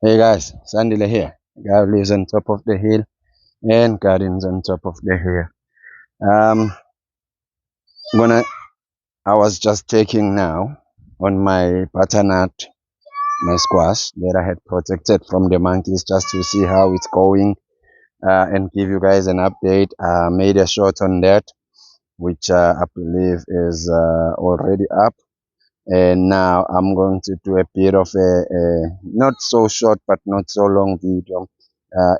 Hey guys, Sandile here. God lives on top of the hill and gardens on top of the hill. Um, gonna. I was just checking now on my butternut, my squash that I had protected from the monkeys, just to see how it's going and give you guys an update. Made a shot on that, which I believe is already up. And now I'm going to do a bit of a not so short but not so long video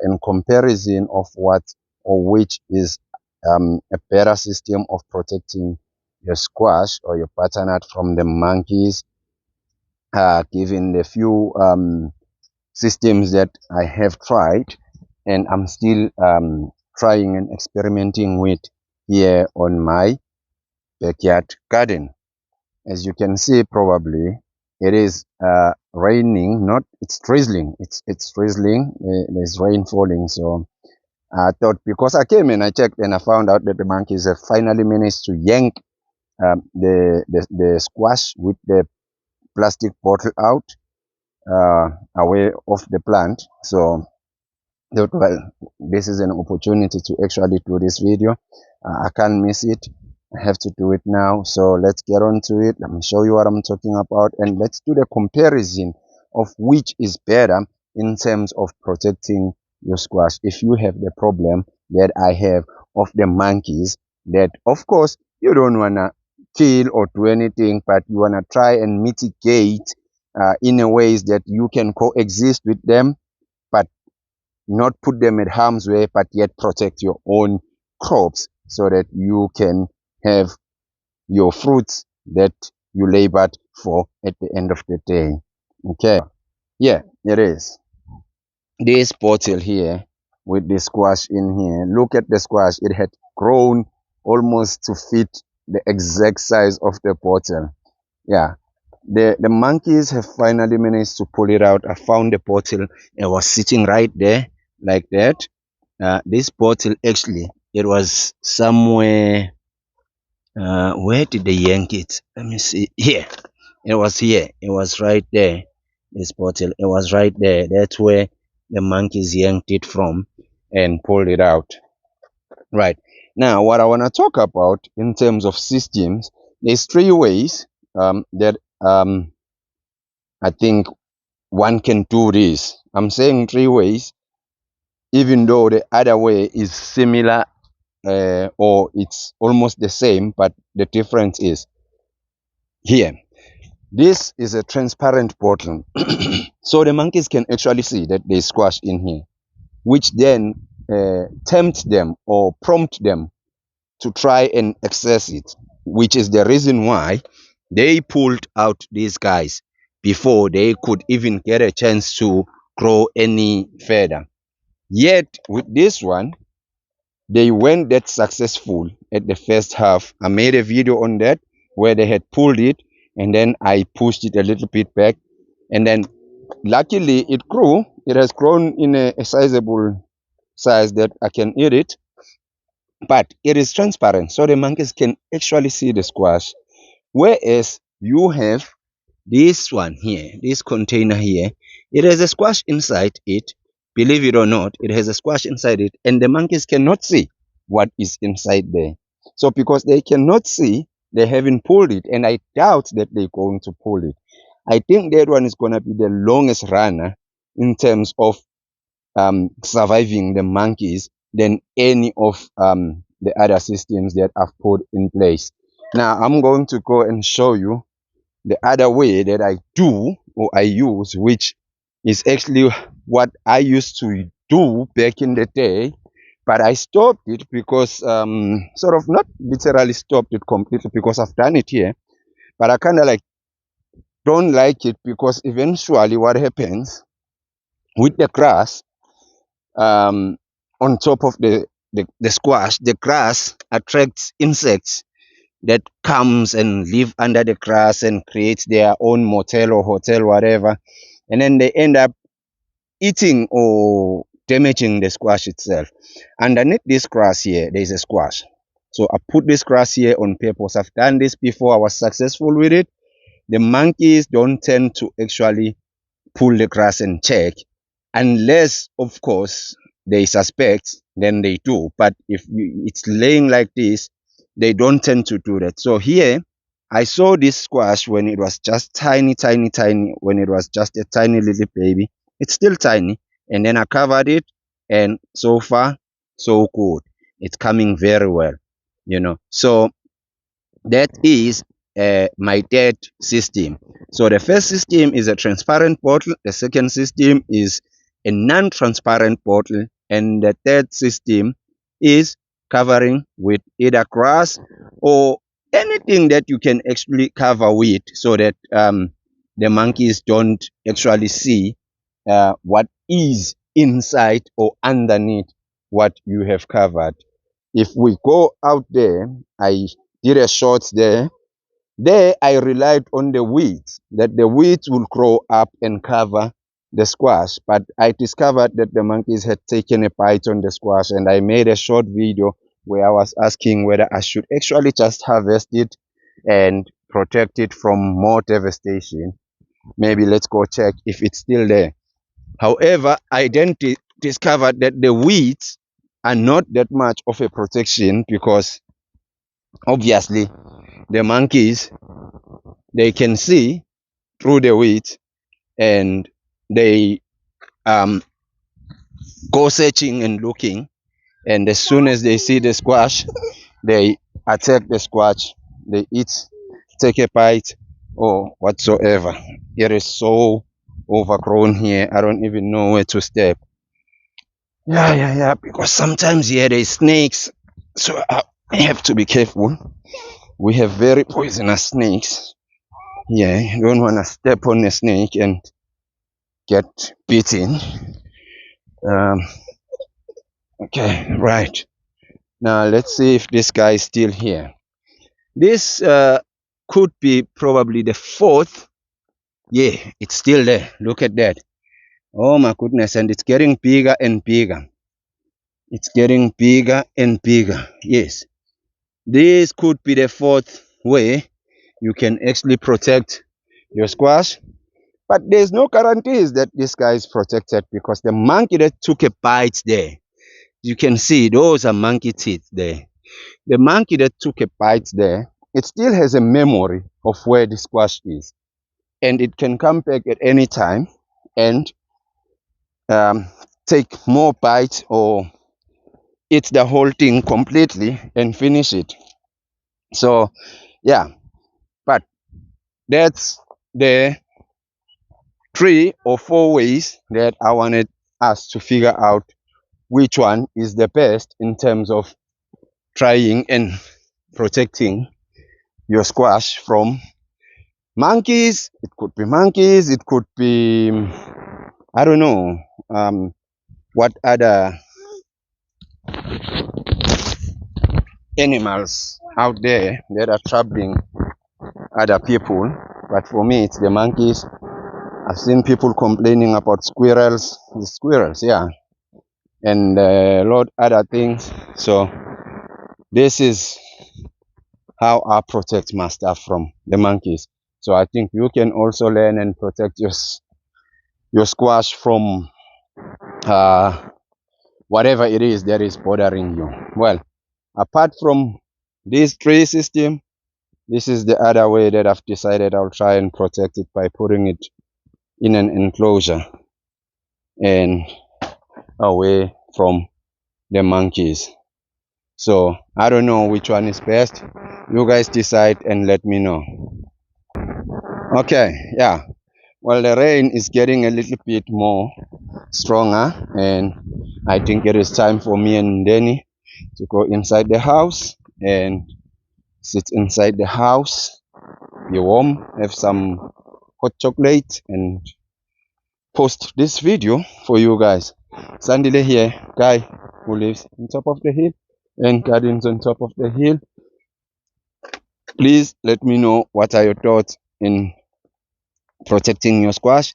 in comparison of what or which is a better system of protecting your squash or your butternut from the monkeys, given the few systems that I have tried and I'm still trying and experimenting with here on my backyard garden. As you can see, probably it is raining. Not it's drizzling. It's drizzling. There's rain falling. So I thought, because I came and I checked and I found out that the monkeys have finally managed to yank the squash with the plastic bottle out away of the plant. So thought, well, this is an opportunity to actually do this video. I can't miss it. I have to do it now. So let's get on to it. Let me show you what I'm talking about, and let's do the comparison of which is better in terms of protecting your squash. If you have the problem that I have of the monkeys, that of course you don't want to kill or do anything, but you want to try and mitigate in a ways that you can coexist with them, but not put them at harm's way, but yet protect your own crops so that you can have your fruits that you labored for at the end of the day. Okay, yeah, it is. This bottle here with the squash in here, look at the squash. It had grown almost to fit the exact size of the bottle. Yeah, the monkeys have finally managed to pull it out. I found the bottle. It was sitting right there like that. This bottle actually, it was somewhere. Where did they yank it? Let me see. Here, it was here. It was right there. This bottle, it was right there. That's where the monkeys yanked it from and pulled it out. Right. Now, what I want to talk about in terms of systems, there's three ways that I think one can do this. I'm saying three ways, even though the other way is similar or it's almost the same, but the difference is here. This is a transparent bottle, so the monkeys can actually see that there's squash in here, which then tempt them or prompt them to try and access it, which is the reason why they pulled out these guys before they could even get a chance to grow any further. Yet with this one, they weren't that successful at the first half. I made a video on that where they had pulled it and then I pushed it a little bit back, and then luckily it grew. It has grown in a sizable size that I can eat it, but it is transparent so the monkeys can actually see the squash. Whereas you have this one here, this container here, it has a squash inside it. Believe it or not, it has a squash inside it, and the monkeys cannot see what is inside there. So because they cannot see, they haven't pulled it, and I doubt that they're going to pull it. I think that one is going to be the longest runner in terms of surviving the monkeys than any of the other systems that I've put in place. Now I'm going to go and show you the other way that I do or I use, which is actually what I used to do back in the day, but I stopped it because sort of not literally stopped it completely because I've done it here, but I kind of like don't like it because eventually what happens with the grass um, on top of the squash, the grass attracts insects that comes and live under the grass and creates their own motel or hotel, whatever, and then they end up eating or damaging the squash itself. Underneath this grass here, there is a squash. So I put this grass here on purpose. I've done this before. I was successful with it. The monkeys don't tend to actually pull the grass and check. unless of course they suspect, then they do. But if it's laying like this, they don't tend to do that. So here I saw this squash when it was just tiny, when it was just a tiny little baby. It's still tiny, and then I covered it, and so far so good. It's coming very well, so that is my third system. So the first system is a transparent bottle, the second system is a non-transparent bottle, and the third system is covering with either grass or anything that you can actually cover with, so that the monkeys don't actually see what is inside or underneath what you have covered. If we go out there, I did a shot there. There, I relied on the weeds, that the weeds will grow up and cover the squash. But I discovered that the monkeys had taken a bite on the squash, and I made a short video where I was asking whether I should actually just harvest it and protect it from more devastation. Maybe let's go check if it's still there. However, I then discovered that the weeds are not that much of a protection, because obviously the monkeys, they can see through the weeds, and they go searching and looking, and as soon as they see the squash, they attack the squash, they eat, take a bite or whatsoever. It is so overgrown here, I don't even know where to step. Yeah, because sometimes here there's snakes, so I have to be careful. We have very poisonous snakes. Yeah, you don't want to step on a snake and get bitten. Um, okay, right. Now let's see if this guy is still here. This could be probably the fourth. Yeah, it's still there. Look at that. Oh my goodness, and it's getting bigger and bigger. It's getting bigger and bigger. Yes. This could be the fourth way you can actually protect your squash. But there's no guarantees that this guy is protected, because the monkey that took a bite there, you can see those are monkey teeth there. The monkey that took a bite there, it still has a memory of where the squash is. And it can come back at any time and take more bites, or eat the whole thing completely and finish it. So, yeah, but that's the 3 or 4 ways that I wanted us to figure out which one is the best in terms of trying and protecting your squash from monkeys. It could be monkeys, it could be, I don't know, what other animals out there that are troubling other people. But for me, it's the monkeys. I've seen people complaining about squirrels, the squirrels, yeah, and a lot other things. So this is how I protect my stuff from the monkeys. So I think you can also learn and protect your squash from whatever it is that is bothering you. Well, apart from this tree system, this is the other way that I've decided I'll try and protect it, by putting it in an enclosure and away from the monkeys. So I don't know which one is best. You guys decide and let me know. Okay, yeah. Well, the rain is getting a little bit more stronger, and I think it is time for me and Danny to go inside the house and sit inside the house, be warm, have some hot chocolate, and post this video for you guys. Sandile here, guy who lives on top of the hill and gardens on top of the hill. Please let me know what are your thoughts in protecting your squash,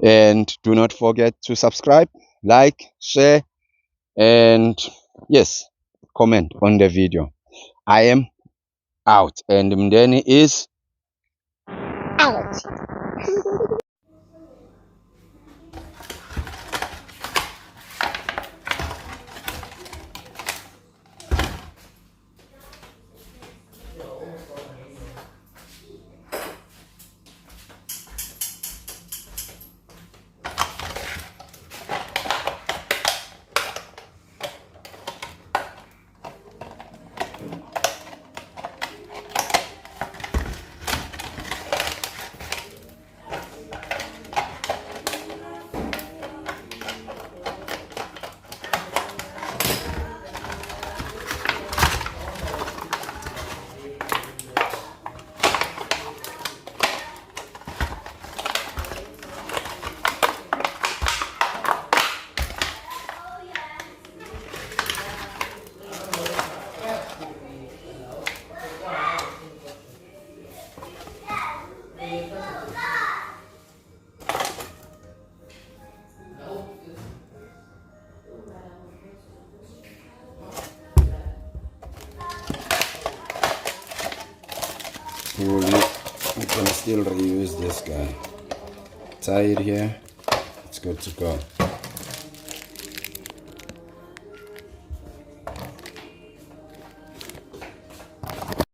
and do not forget to subscribe, like, share, and yes, comment on the video. I am out, and Mdeni is out. we can still reuse this guy. Tie it here. It's good to go.